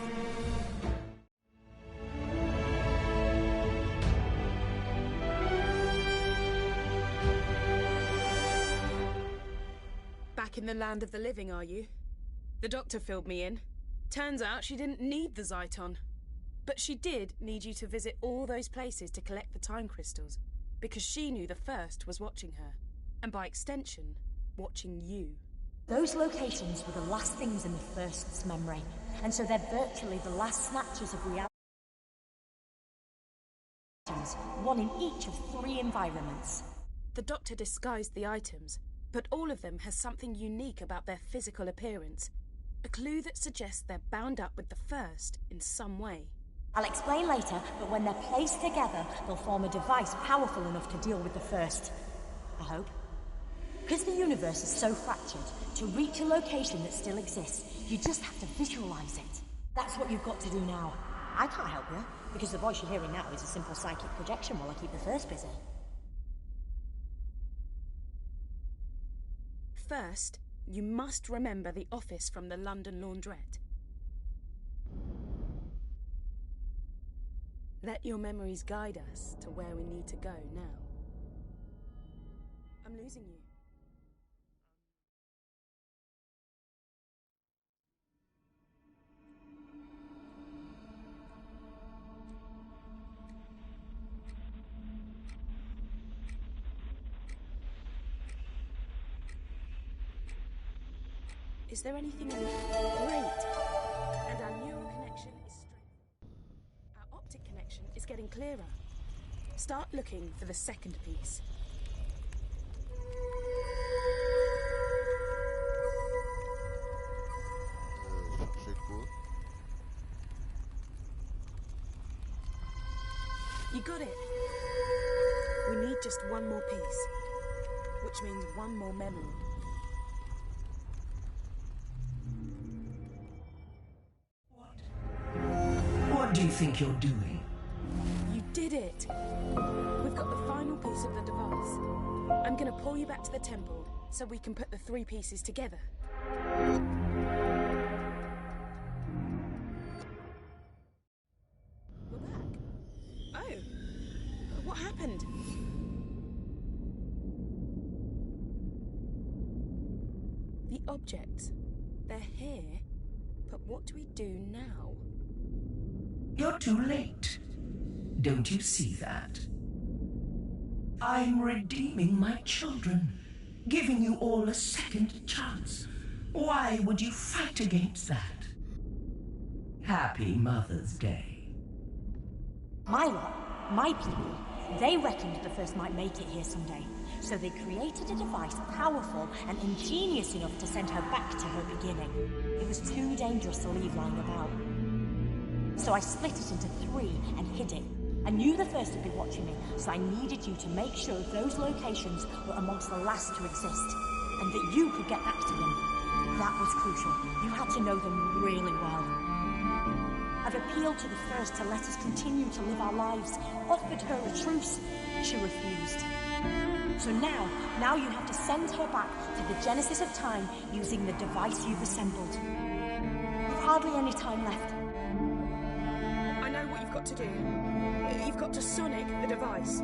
S2: Back in the land of the living, are you? The doctor filled me in. Turns out she didn't need the Zyton. But she did need you to visit all those places to collect the time crystals, because she knew the First was watching her, and by extension, watching you.
S1: Those locations were the last things in the First's memory, and so they're virtually the last snatches of reality. One in each of 3 environments.
S2: The doctor disguised the items, but all of them has something unique about their physical appearance. A clue that suggests they're bound up with the First in some way.
S1: I'll explain later, but when they're placed together, they'll form a device powerful enough to deal with the First. I hope. Because the universe is so fractured, to reach a location that still exists, you just have to visualize it. That's what you've got to do now. I can't help you, because the voice you're hearing now is a simple psychic projection while I keep the First busy.
S2: First, you must remember the office from the London laundrette. Let your memories guide us to where we need to go now. I'm losing you. Is there anything in it? Great! And our neural connection is straight. Our optic connection is getting clearer. Start looking for the second piece. just one more piece, which means one more memory.
S8: What do you think you're doing?
S2: You did it! We've got the final piece of the device. I'm gonna pull you back to the temple so we can put the 3 pieces together. We're back. Oh! What happened? The objects. They're here, but what do we do now?
S8: You're too late. Don't you see that? I'm redeeming my children, giving you all a second chance. Why would you fight against that? Happy Mother's Day.
S1: My lot, my people, they reckoned the first might make it here someday. So they created a device powerful and ingenious enough to send her back to her beginning. It was too dangerous to leave lying about. So I split it into 3 and hid it. I knew the first would be watching me, so I needed you to make sure those locations were amongst the last to exist, and that you could get back to them. That was crucial. You had to know them really well. I've appealed to the first to let us continue to live our lives, offered her a truce. She refused. So now you have to send her back to the genesis of time using the device you've assembled. You've hardly any time left.
S2: I know what you've got to do. You've got to sonic the device.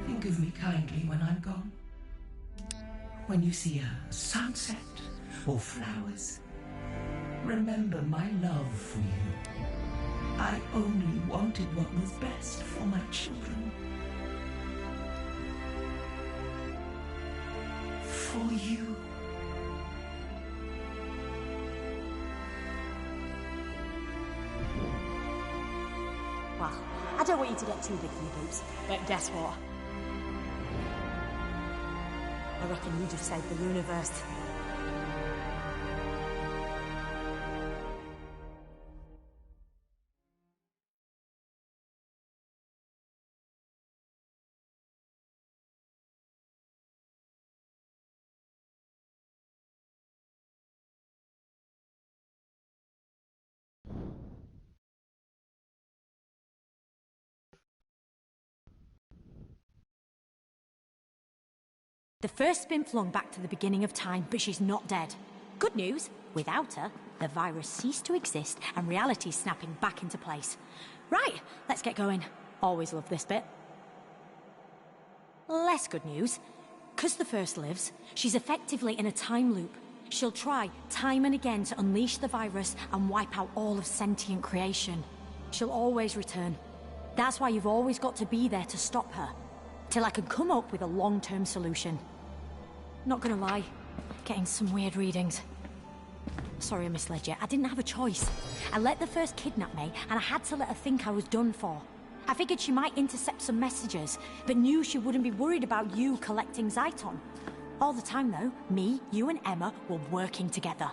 S8: Think of me kindly when I'm gone. When you see a sunset or flowers, remember my love for you. I only wanted what was best for my children. For you.
S1: Well, I don't want you to get too big for your boots, but guess what? I reckon you just saved the universe. The first's been flung back to the beginning of time, but she's not dead. Good news, without her, the virus ceased to exist and reality's snapping back into place. Right, let's get going. Always love this bit. Less good news. 'Cause the first lives, she's effectively in a time loop. She'll try time and again to unleash the virus and wipe out all of sentient creation. She'll always return. That's why you've always got to be there to stop her, till I can come up with a long-term solution. Not gonna lie, getting some weird readings. Sorry I misled you, I didn't have a choice. I let the first kidnap me, and I had to let her think I was done for. I figured she might intercept some messages, but knew she wouldn't be worried about you collecting Zyton. All the time though, me, you and Emma were working together.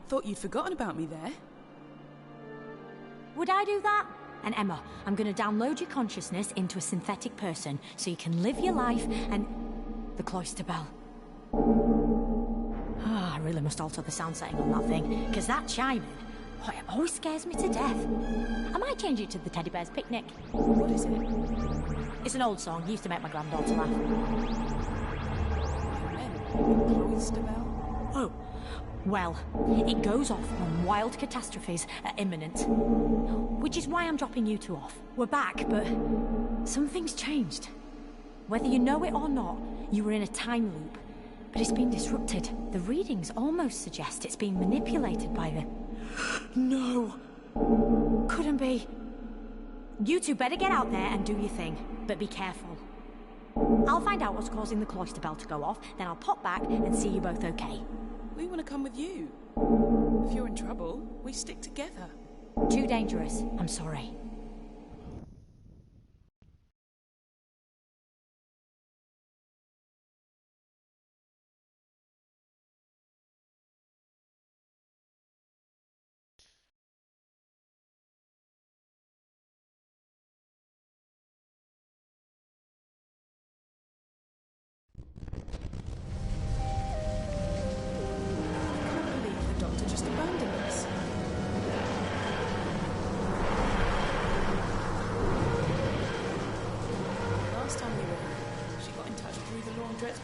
S2: Thought you'd forgotten about me there.
S1: Would I do that? And Emma, I'm gonna download your consciousness into a synthetic person, so you can live your life and... The cloister bell. I really must alter the sound setting on that thing, because that chiming, it always scares me to death. I might change it to the Teddy Bear's Picnic.
S2: What is it?
S1: It's an old song, used to make my granddaughter laugh.
S2: Cloister bell?
S1: Oh, well, it goes off when wild catastrophes are imminent. Which is why I'm dropping you two off. We're back, but something's changed. Whether you know it or not, you were in a time loop. But it's been disrupted. The readings almost suggest it's been manipulated by the... No! Couldn't be. You two better get out there and do your thing, but be careful. I'll find out what's causing the cloister bell to go off, then I'll pop back and see you both okay.
S2: We want to come with you. If you're in trouble, we stick together.
S1: Too dangerous. I'm sorry.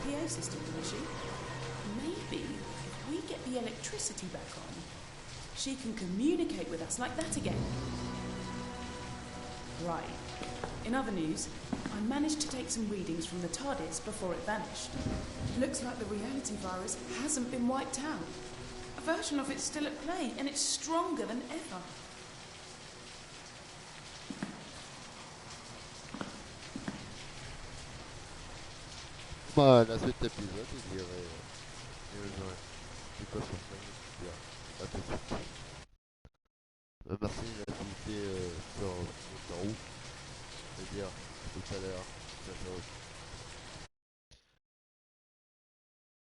S2: PA system, didn't she? Maybe if we get the electricity back on, she can communicate with us like that again. Right. In other news, I managed to take some readings from the TARDIS before it vanished. Looks like the reality virus hasn't been wiped out. A version of it's still at play, and it's stronger than ever.
S3: Bah, là cet épisode, il dirait. C'est quoi son nom? Bien. À tout de suite. Merci d'activité sur roue. C'est-à-dire tout à l'heure. Ciao, ciao.